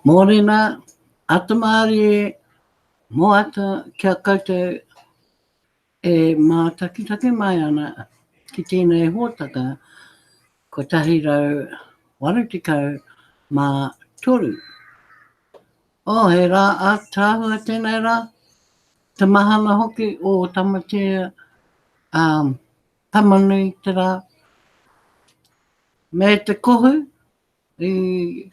Mōrena, atamari e moata kia koutou e mā takitaki mai ana ki tēnei hōtaka ko 180 mā toru. He rā a tāhua tēnei rā, te mahana hoki o tamatea tamanui te rā. Me te kohu i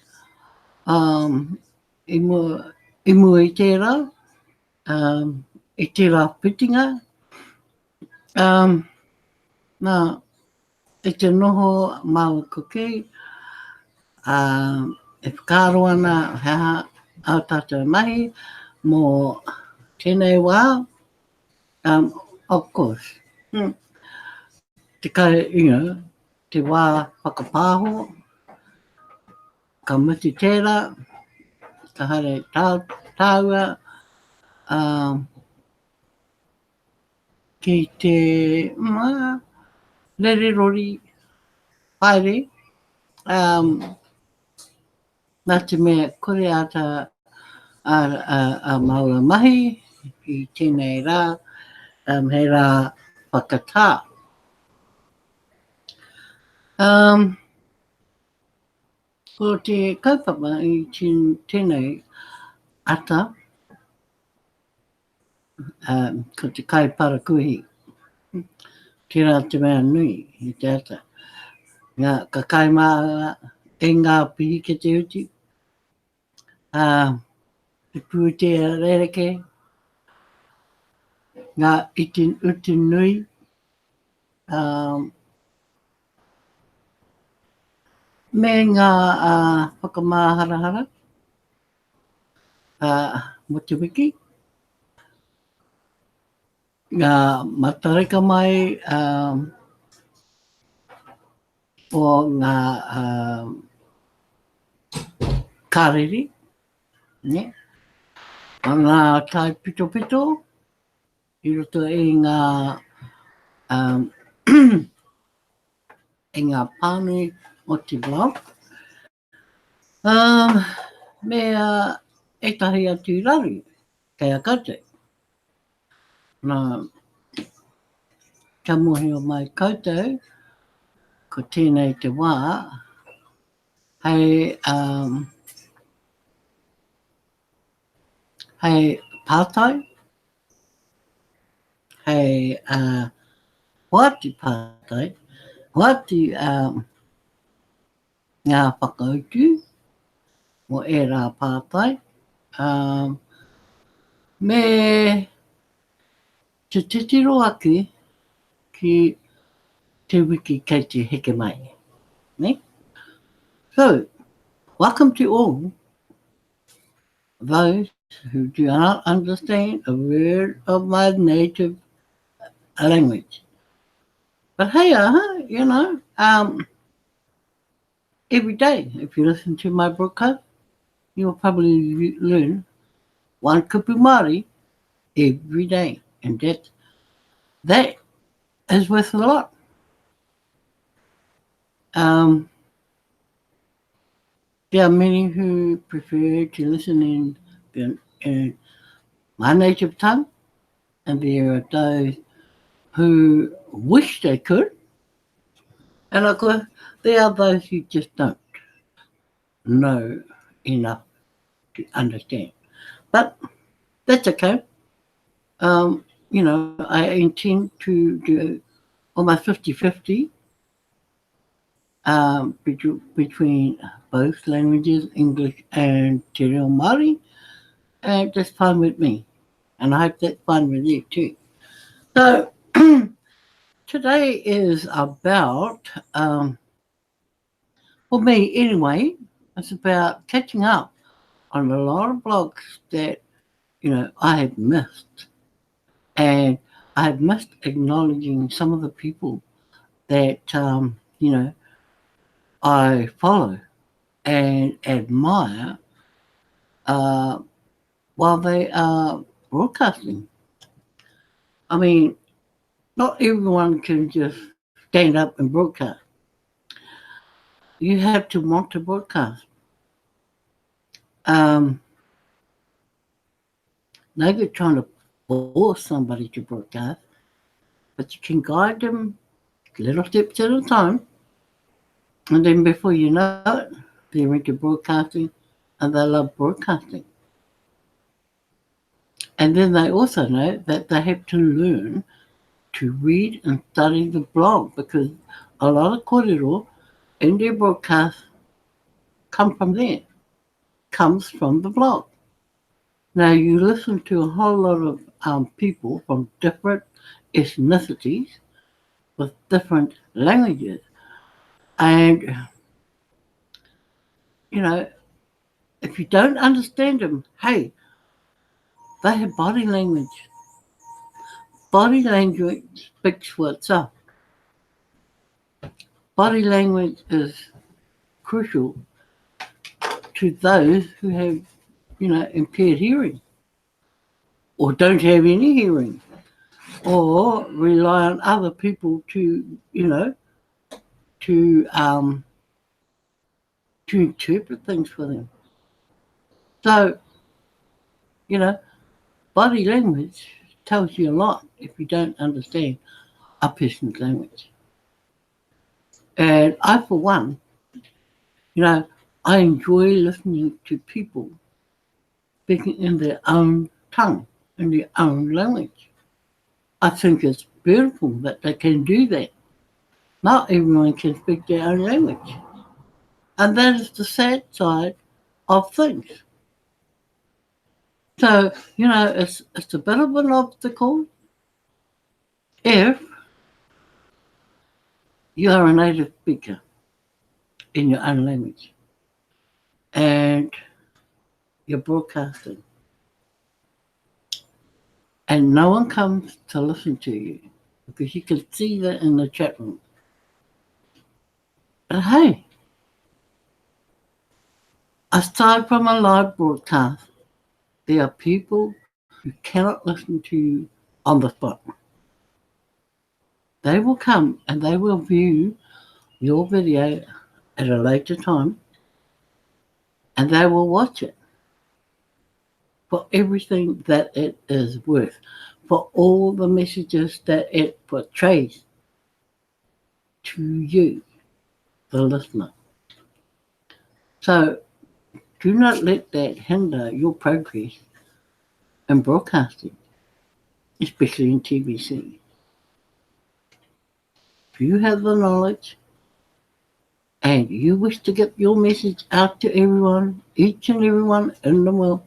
mua i tērā, i tērā pitinga. Nā, i te noho mau kuki, e whakaro ana hea au tātou mahi mō tēnei wā, of course. Te kai, te wā whakapāho, ka muti tērā, ka hare tāua, ki te rererori whaere, nā te mea kore ata a maua mahi i tēnei rā, hei rā whakatā. Ko te kaupapa i tēnei ata, ko te kai parakuhi, tērā te mea nui i te ata. Ngā ka kai maa e ngā pihi ke te uti, te pūtea rereke, ngā uti nui, me ngā whakamāharahara, mo te wiki, ngā matareka mai o ngā kāreri, ne? Ngā tai pito pito, i roto e ngā e ngā pānui o te blog. Mea e tahi atu raru, kei a koutou. Nā, ka mohi o mai koutou, ko tēnei te wā, hei pātai, hei hoati pātai, hoati ngā whakautu, mo e rā pātai, me te titiro aki ki te wiki kei te heke mai. Ne? So, welcome to all those who do not understand a word of my native language. But hey, every day, if you listen to my broadcast, you will probably learn one kupu Māori every day. And that is worth a lot. There are many who prefer to listen in my native tongue, and there are those who wish they could, and of course there are those who just don't know enough to understand. But that's okay. I intend to do almost 50-50 between both languages, English and Te Reo Māori, and that's fine with me. And I hope that's fine with you too. So today is about, for me anyway, it's about catching up on a lot of blogs that, I have missed. And I have missed acknowledging some of the people that, I follow and admire while they are broadcasting. I mean, not everyone can just stand up and broadcast. You have to want to broadcast. um, now you're trying to force somebody to broadcast, but you can guide them little steps at a time, and then before you know it, they're into broadcasting, and they love broadcasting. And then they also know that they have to learn to read and study the blog because a lot of kōrero in their broadcasts come from there, comes from the blog. Now you listen to a whole lot of people from different ethnicities with different languages, and you know if you don't understand them, hey, they have body language. Body language speaks for itself. Body language is crucial to those who have, impaired hearing or don't have any hearing or rely on other people to um, to interpret things for them. So, you know, body language tells you a lot if you don't understand a person's language. And I, for one, you know, I enjoy listening to people speaking in their own tongue, in their own language. I think it's beautiful that they can do that. Not everyone can speak their own language. And that is the sad side of things. So, it's a bit of an obstacle if you are a native speaker in your own language and you're broadcasting and no one comes to listen to you because you can see that in the chat room. But hey, aside from a live broadcast, there are people who cannot listen to you on the spot. They will come and they will view your video at a later time and they will watch it for everything that it is worth, for all the messages that it portrays to you, the listener. So do not let that hinder your progress in broadcasting, especially in TVC. If you have the knowledge and you wish to get your message out to everyone, each and everyone in the world,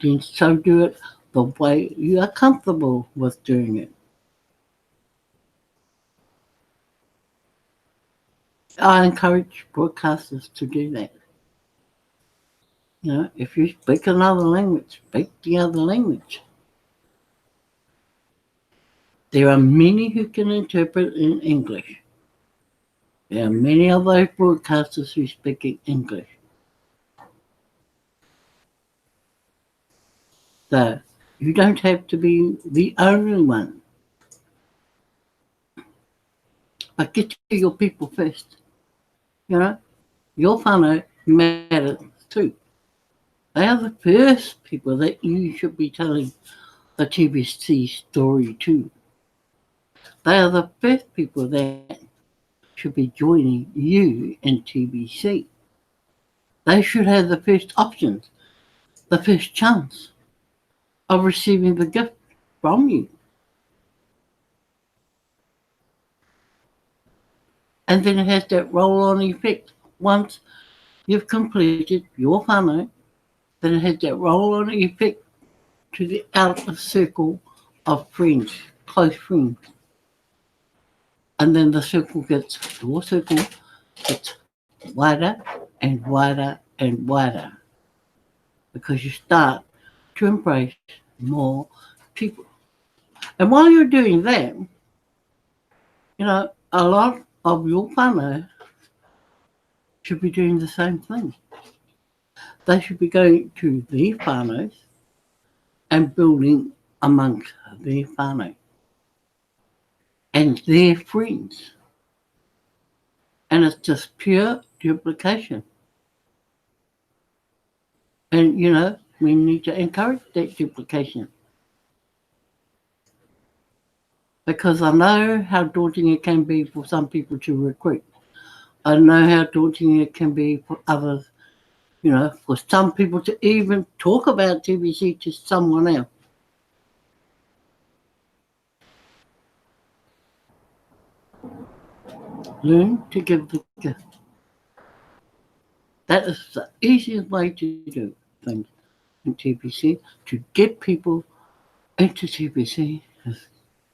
then so do it the way you are comfortable with doing it. I encourage broadcasters to do that. If you speak another language, speak the other language. There are many who can interpret in English. There are many of those broadcasters who speak in English. So you don't have to be the only one. But get to your people first. Your whānau matters too. They are the first people that you should be telling the TVC story to. They are the first people that should be joining you in TVC. They should have the first options, the first chance of receiving the gift from you. And then it has that roll-on effect. Once you've completed your whānau, then it has that roll-on effect to the outer circle of friends, close friends. And then the circle gets, your circle gets wider and wider and wider because you start to embrace more people. And while you're doing that, a lot of your whānau should be doing the same thing. They should be going to their whānaus and building amongst their whānau and their friends. And it's just pure duplication. And, we need to encourage that duplication. Because I know how daunting it can be for some people to recruit. I know how daunting it can be for others, for some people to even talk about TBC to someone else. Learn to give the gift. That is the easiest way to do things in TBC, to get people into TBC is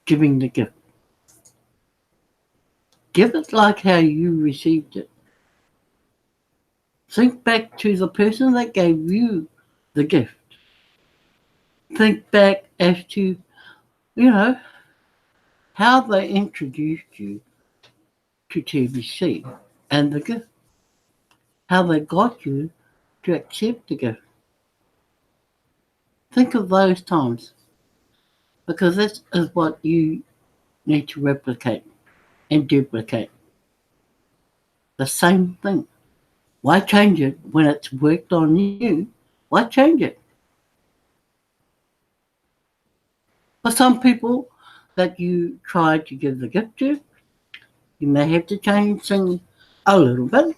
giving the gift. Give it like how you received it. Think back to the person that gave you the gift. Think back as to, how they introduced you to TBC and the gift. How they got you to accept the gift. Think of those times, because this is what you need to replicate and duplicate. The same thing. Why change it when it's worked on you? Why change it? For some people that you try to give the gift to, you may have to change things a little bit,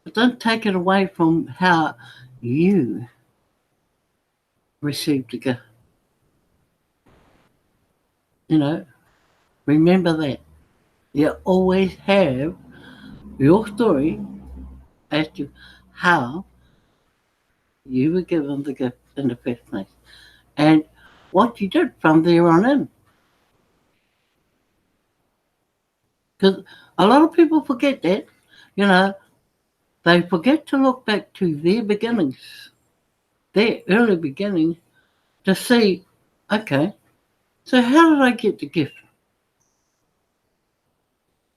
but don't take it away from how you received the gift. Remember that. You always have your story as to how you were given the gift in the first place and what you did from there on in. Because a lot of people forget that, you know, they forget to look back to their beginnings, their early beginnings, to see, okay, so how did I get the gift?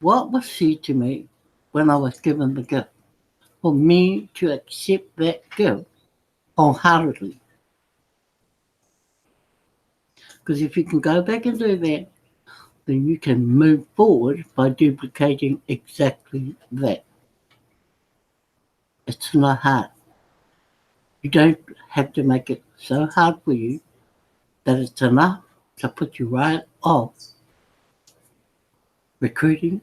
What was said to me when I was given the gift? For me to accept that gift wholeheartedly. Because if you can go back and do that, then you can move forward by duplicating exactly that. It's not hard. You don't have to make it so hard for you that it's enough to put you right off recruiting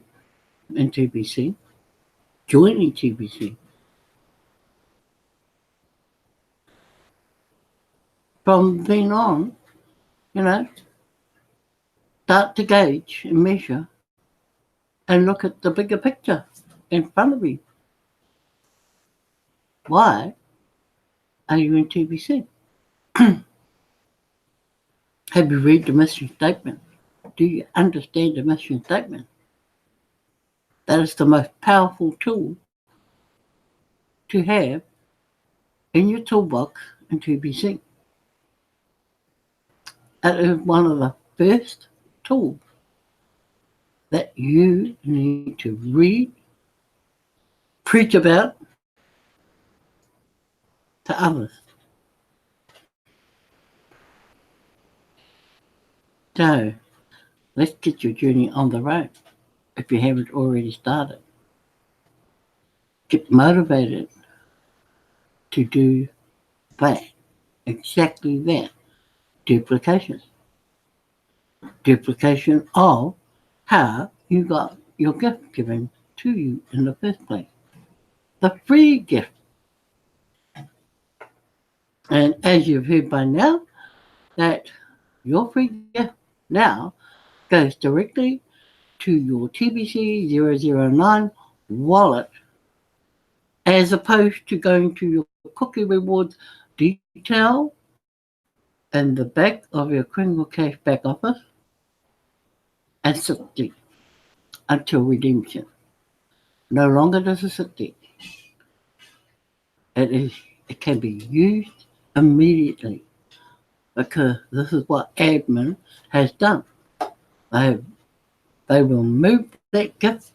in TBC, joining TBC. From then on, you know, start to gauge and measure and look at the bigger picture in front of you. Why are you in TBC? Have you read the mission statement? Do you understand the mission statement? That is the most powerful tool to have in your toolbox in TBC. That is one of the first tools that you need to read, preach about to others. So let's get your journey on the road if you haven't already started. Get motivated to do that, exactly that, duplication. Duplication of how you got your gift given to you in the first place. The free gift. And as you've heard by now, that your free gift now goes directly to your TBC 009 wallet as opposed to going to your Cookie Rewards detail and the back of your Kringle Cash back office and sit there until redemption. No longer does it sit there. It can be used immediately because this is what admin has done. They will move that gift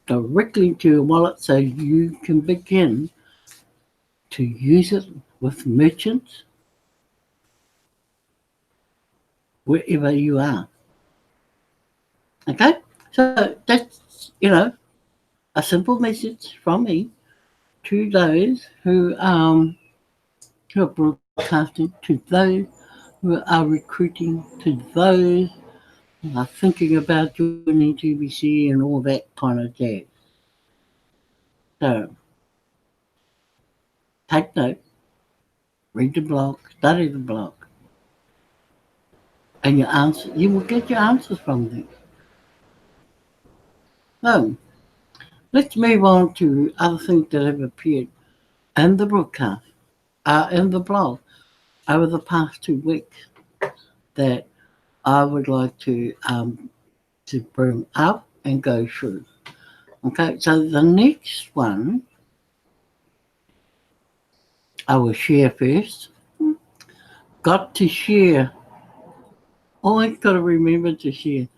directly to your wallet so you can begin to use it with merchants wherever you are. Okay? So that's, a simple message from me to those who who are broadcasting, to those who are recruiting, to those who are thinking about joining TBC and all that kind of jazz. So, take note, read the blog, study the blog, and you will get your answers from them. So, let's move on to other things that have appeared in the broadcast, in the blog over the past 2 weeks that I would like to bring up and go through. Okay, so the next one I will share first. Got to share. Always got to remember to share.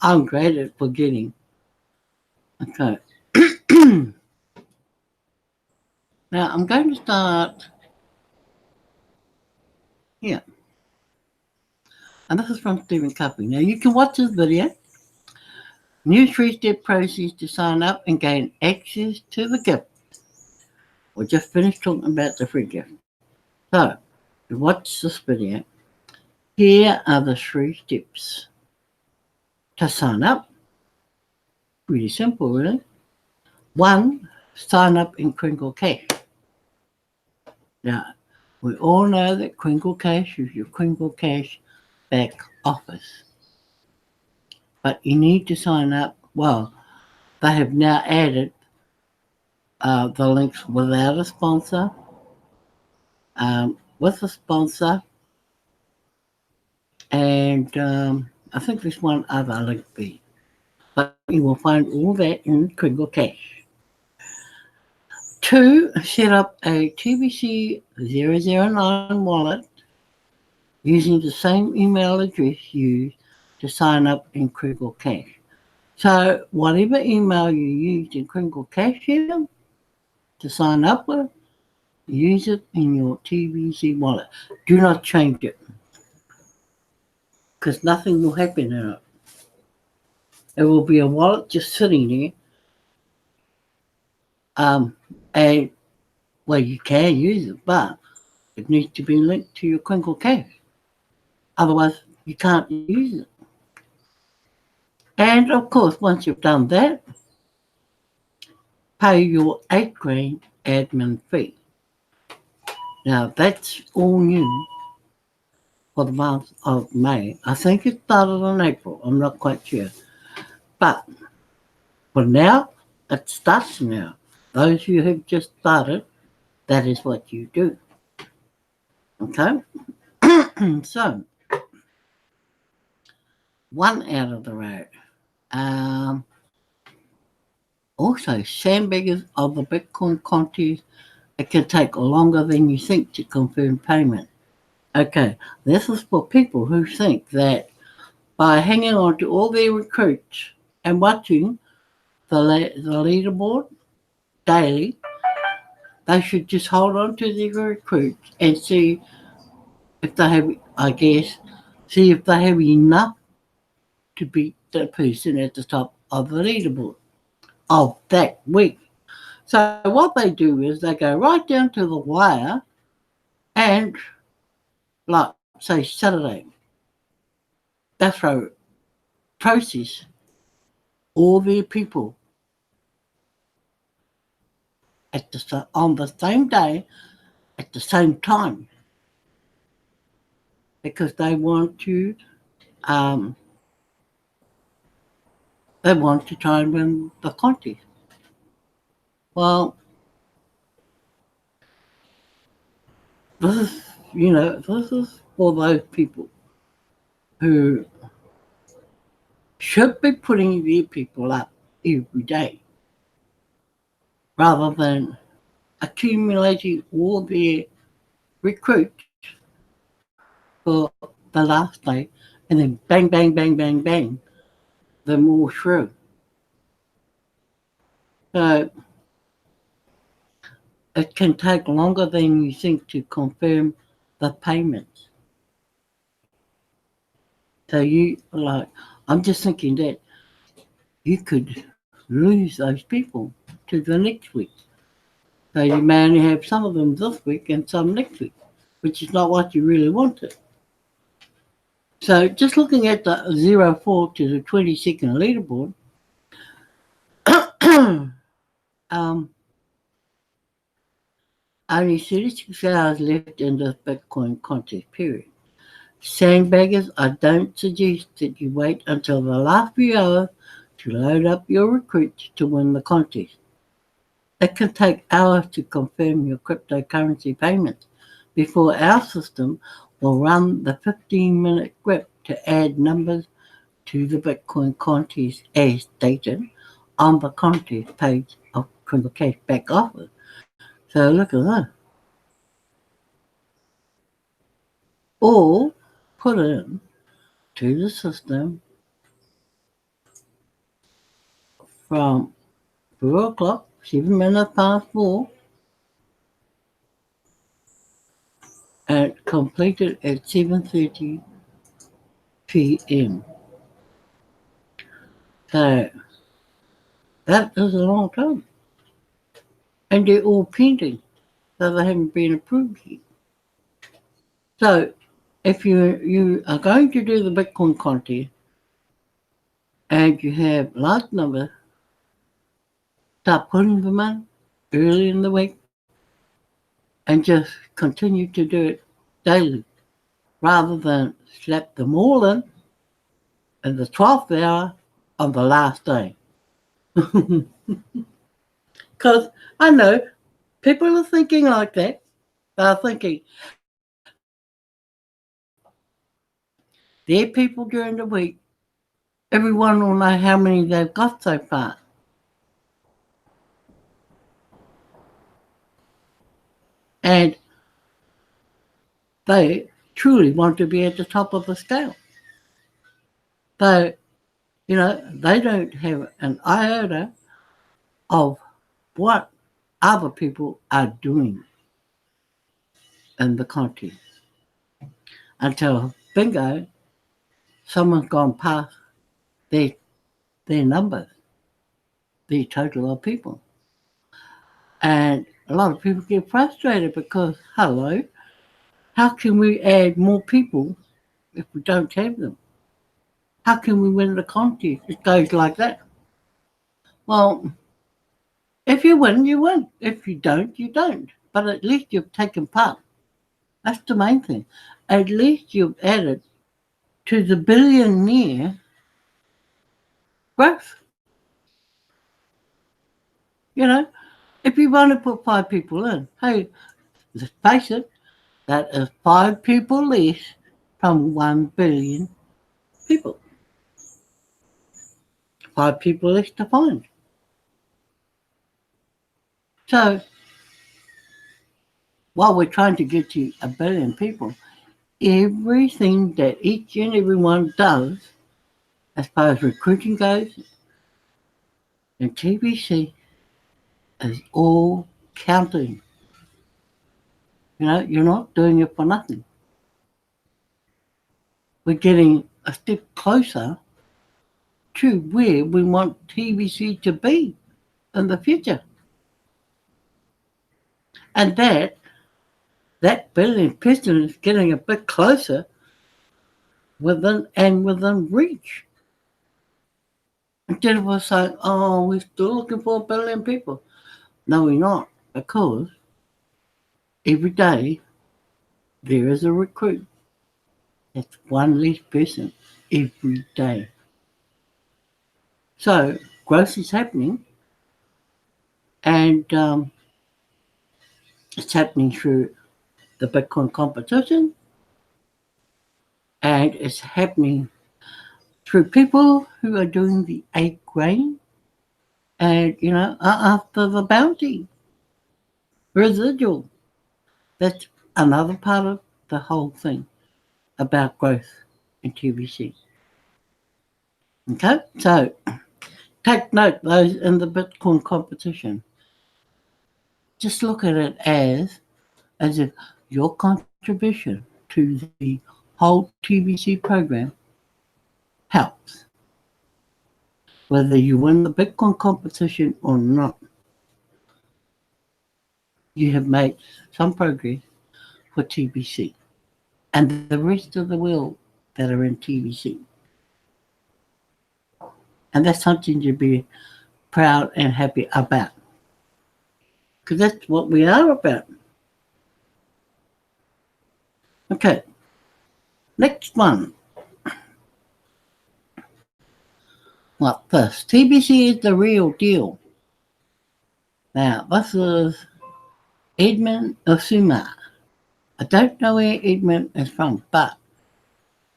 I'm great at forgetting. Okay. Now I'm going to start here. And this is from Stephen Covey. Now you can watch this video. New 3-step process to sign up and gain access to the gift. We just finished talking about the free gift. So, to watch this video, here are the 3 steps to sign up. Pretty simple, really. 1, sign up in Crinkle Cash. Now, we all know that Crinkle Cash is your Crinkle Cash back office. But you need to sign up. Well, they have now added the links without a sponsor, with a sponsor, and I think there's one other link B. But you will find all that in Crinkle Cash. 2, set up a TBC 009 wallet using the same email address used to sign up in Crinkle Cash. So whatever email you used in Crinkle Cash here to sign up with, use it in your TBC wallet. Do not change it, because nothing will happen in it. It will be a wallet just sitting there. And well, you can use it, but it needs to be linked to your Crinkle Cash. Otherwise, you can't use it. And of course, once you've done that, pay your $8,000 admin fee. Now that's all new for the month of May. I think it started in April. I'm not quite sure. But for now, it starts now. Those who have just started, that is what you do. Okay? So, 1 out of the road. Also, sandbaggers of the Bitcoin contest, it can take longer than you think to confirm payment. Okay, this is for people who think that by hanging on to all their recruits and watching the leaderboard daily, they should just hold on to their recruits and see if they have, see if they have enough to beat the person at the top of the leaderboard of that week. So what they do is they go right down to the wire and, like, say Saturday, they throw process all their people on the same day at the same time, because they want to try and win the contest. Well, this is for those people who should be putting their people up every day rather than accumulating all their recruits for the last day and then bang, bang, bang, bang, bang, them all through. So it can take longer than you think to confirm the payments. So I'm just thinking that you could lose those people to the next week. So you may only have some of them this week and some next week. which is not what you really wanted. So just looking at the 04 to the 20-second leaderboard, only 36 hours left in the Bitcoin contest period. Sandbaggers, I don't suggest that you wait until the last few hours to load up your recruits to win the contest. It can take hours to confirm your cryptocurrency payments before our system will run the 15-minute grip to add numbers to the Bitcoin contest as stated on the contest page of the cashback offer. So look at that. Or put in to the system from 4 o'clock, 7 minutes past 4, and completed at 7:30 p.m. So that is a long time. And they're all pending, so they haven't been approved yet. So if you are going to do the Bitcoin contest and you have large numbers, start putting them in early in the week and just continue to do it daily rather than slap them all in the 12th hour on the last day. Because I know people are thinking like that. They're thinking, their people during the week, everyone will know how many they've got so far. And they truly want to be at the top of the scale. So, they don't have an iota of what other people are doing in the contest until, bingo, someone's gone past their numbers, the total of people. And a lot of people get frustrated because, hello, how can we add more people if we don't have them? How can we win the contest? It goes like that. Well, if you win, you win. If you don't, you don't. But at least you've taken part. That's the main thing. At least you've added to the billionaire growth. If you want to put 5 people in, hey, let's face it, that is 5 people less from 1 billion people. 5 people less to find. So, while we're trying to get to 1 billion people, everything that each and every one does, as far as recruiting goes, and TBC, is all counting. You're not doing it for nothing. We're getting a step closer to where we want TBC to be in the future. And that billion person is getting a bit closer within reach. Instead of us saying, oh, we're still looking for 1 billion people. No, we're not, because every day there is a recruit. That's 1 less person every day. So growth is happening, and it's happening through the Bitcoin competition, and it's happening through people who are doing the 8 grain and, after the bounty residual. That's another part of the whole thing about growth in TBC. Okay, so take note, those in the Bitcoin competition. Just look at it as if your contribution to the whole TBC program helps. Whether you win the Bitcoin competition or not, you have made some progress for TBC and the rest of the world that are in TBC. And that's something to be proud and happy about. Because that's what we are about. Okay, next one. Like this, TBC is the real deal. Now, this is Edmund Osuma. I don't know where Edmund is from, but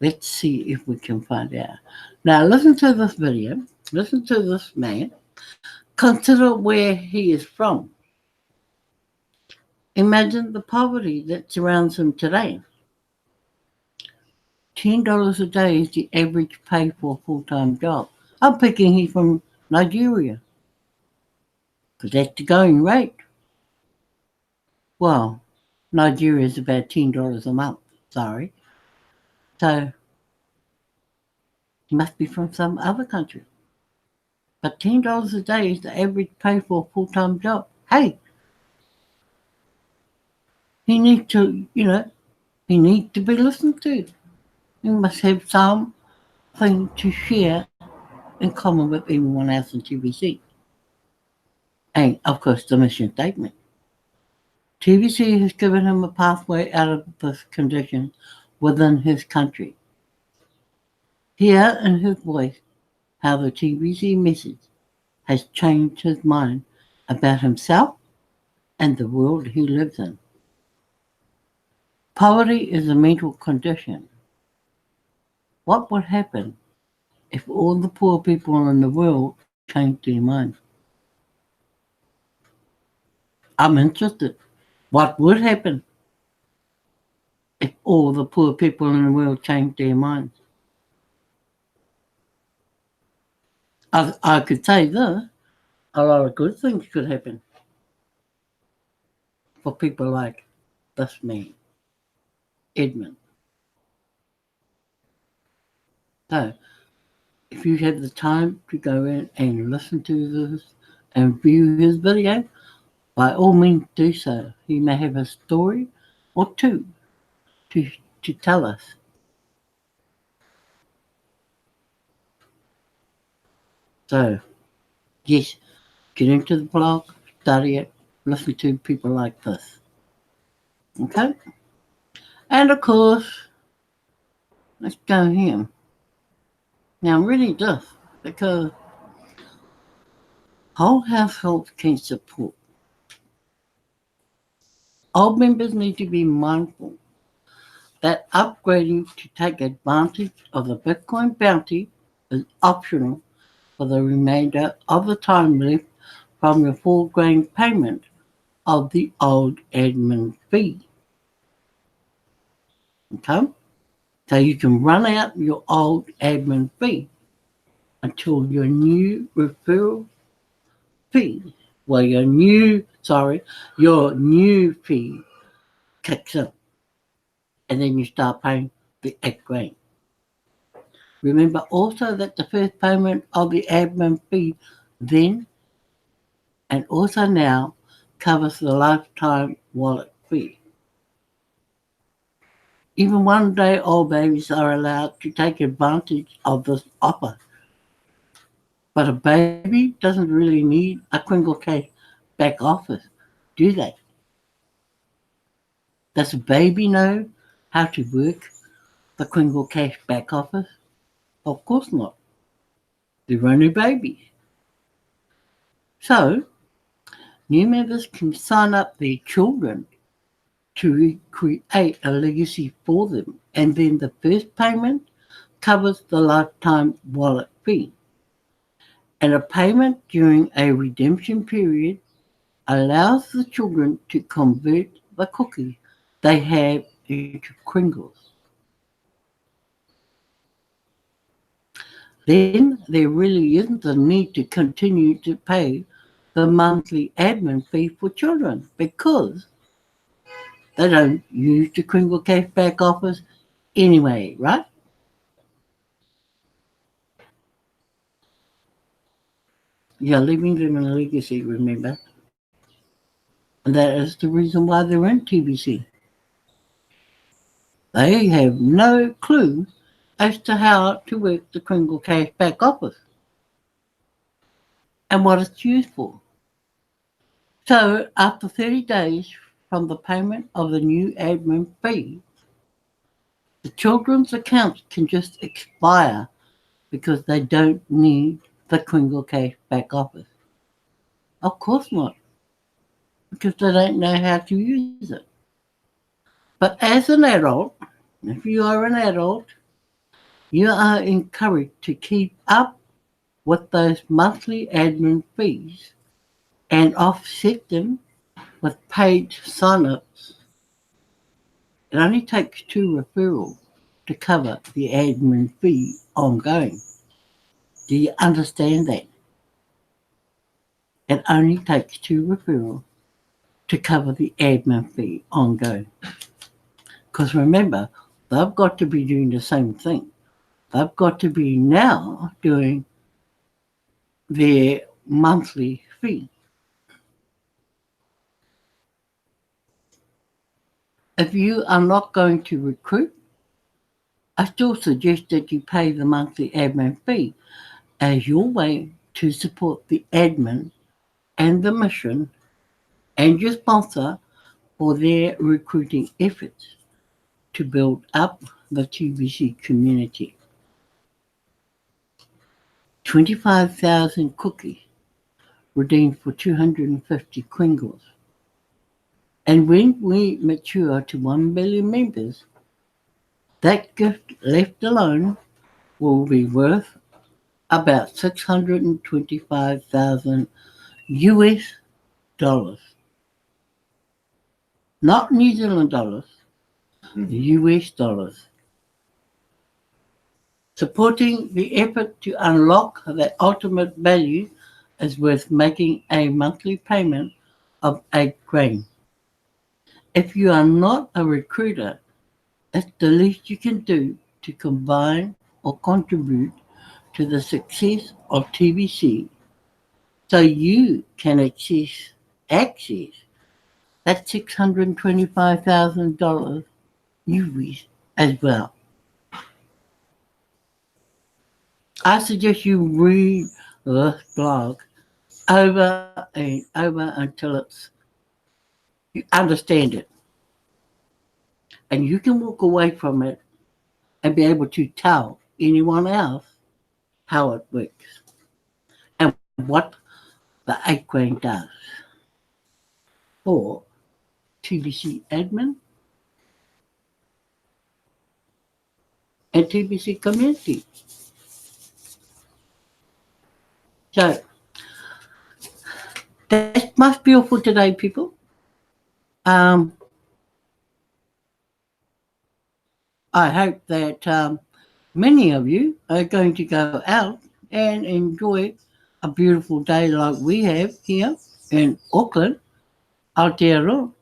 let's see if we can find out. Now, listen to this video. Listen to this man. Consider where he is from. Imagine the poverty that surrounds him today. $10 a day is the average pay for a full-time job. I'm picking he's from Nigeria because that's the going rate. Well, Nigeria is about $10 a month. Sorry. So he must be from some other country. But $10 a day is the average pay for a full-time job. Hey, he needs to, he needs to be listened to. He must have something to share in common with everyone else in TBC. And, of course, the mission statement. TBC has given him a pathway out of this condition within his country. Hear in his voice how the TBC message has changed his mind about himself and the world he lives in. Poverty is a mental condition. What would happen if all the poor people in the world changed their minds? I'm interested. What would happen if all the poor people in the world changed their minds? I could say this, a lot of good things could happen for people like this man, Edmund. So, if you have the time to go in and listen to this and view his video, by all means do so. He may have a story or two to tell us. So, yes, get into the blog, study it, listen to people like this. Okay? And of course, let's go here. Now, I'm reading this because whole households can support. All members need to be mindful that upgrading to take advantage of the Bitcoin bounty is optional for the remainder of the time left from your full-grain payment of the old admin fee. Okay? So you can run out your old admin fee until your new referral fee, your new fee kicks in. And then you start paying the $8,000. Remember also that the first payment of the admin fee then and also now covers the lifetime wallet fee. Even 1-day-old babies are allowed to take advantage of this offer. But a baby doesn't really need a Kringle Cash back office, do they? Does a baby know how to work the Kringle Cash back office? Of course not. They're only babies. So, new members can sign up their children to create a legacy for them, and then the first payment covers the lifetime wallet fee. And a payment during a redemption period allows the children to convert the cookies they have into Kringles. Then there really isn't a need to continue to pay the monthly admin fee for children because they don't use the Kringle Cash back office anyway, right? You're leaving them in a legacy, remember? And that is the reason why they're in TBC. They have no clue as to how to work the Kringle Cash back office and what it's used for. So after 30 days from the payment of the new admin fee, the children's accounts can just expire because they don't need the Kringle Cash back office. Of course not, because they don't know how to use it. But as an adult, if you are an adult, you are encouraged to keep up with those monthly admin fees and offset them with paid sign-ups. It only takes 2 referrals to cover the admin fee ongoing. Do you understand that? It only takes 2 referrals to cover the admin fee ongoing. Because remember, they've got to be doing the same thing. They've got to be now doing their monthly fee. If you are not going to recruit, I still suggest that you pay the monthly admin fee as your way to support the admin and the mission and your sponsor for their recruiting efforts to build up the TBC community. 25,000 cookies redeemed for 250 Kringles. And when we mature to 1 billion members, that gift left alone will be worth about 625,000 US dollars. Not New Zealand dollars, US dollars. Supporting the effort to unlock that ultimate value is worth making a monthly payment of $8,000. If you are not a recruiter, it's the least you can do to combine or contribute to the success of TBC so you can access that $625,000 US as well. I suggest you read this blog over and over until you understand it. And you can walk away from it and be able to tell anyone else how it works and what the $8,000 does for TBC admin and TBC community. So that's my spiel for today, people. I hope that many of you are going to go out and enjoy a beautiful day like we have here in Auckland, Aotearoa,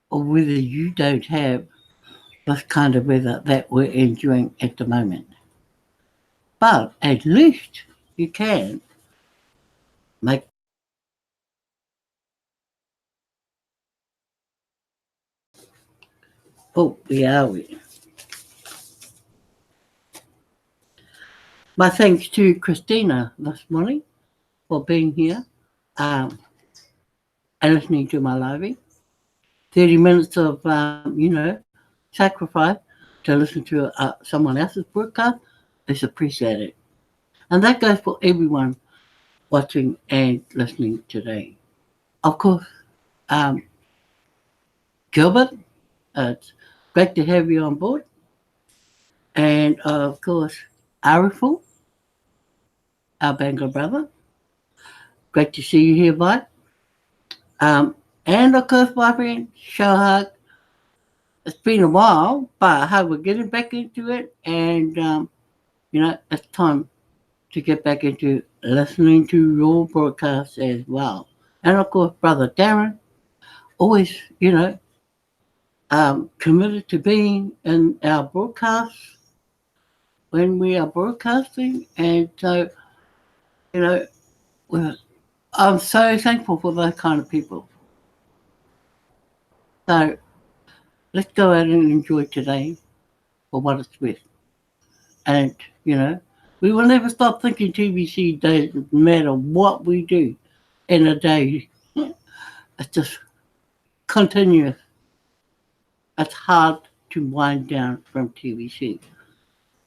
or whether you don't have this kind of weather that we're enjoying at the moment. But at least you can make where are we? My thanks to Christina this morning for being here and listening to my live. 30 minutes of, sacrifice to listen to someone else's broadcast is appreciated. And that goes for everyone watching and listening today. Of course, Gilbert, it's great to have you on board. And of course, Ariful, our Bangor brother. Great to see you here, bud. And of course, my friend, Shohak. It's been a while, but how we're getting back into it. And, it's time to get back into listening to your broadcasts as well. And of course, Brother Darren, always, committed to being in our broadcasts when we are broadcasting. And so, I'm so thankful for those kind of people. So let's go out and enjoy today for what it's worth. And, you know, we will never stop thinking TBC doesn't matter what we do in a day. It's just continuous. It's hard to wind down from TBC,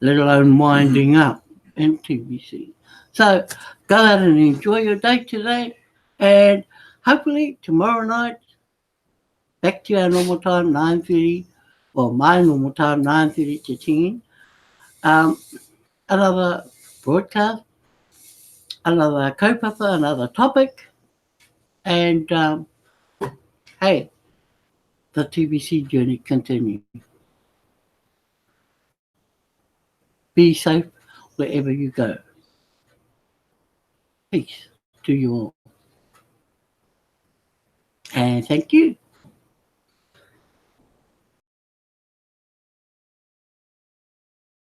let alone winding up in TBC. So go out and enjoy your day today. And hopefully tomorrow night, back to our normal time, 9:30, or my normal time, 9:30 to 10. Um, another broadcast, another kaupapa, another topic. And hey, the TBC journey continues. Be safe wherever you go. Peace to you all. And thank you.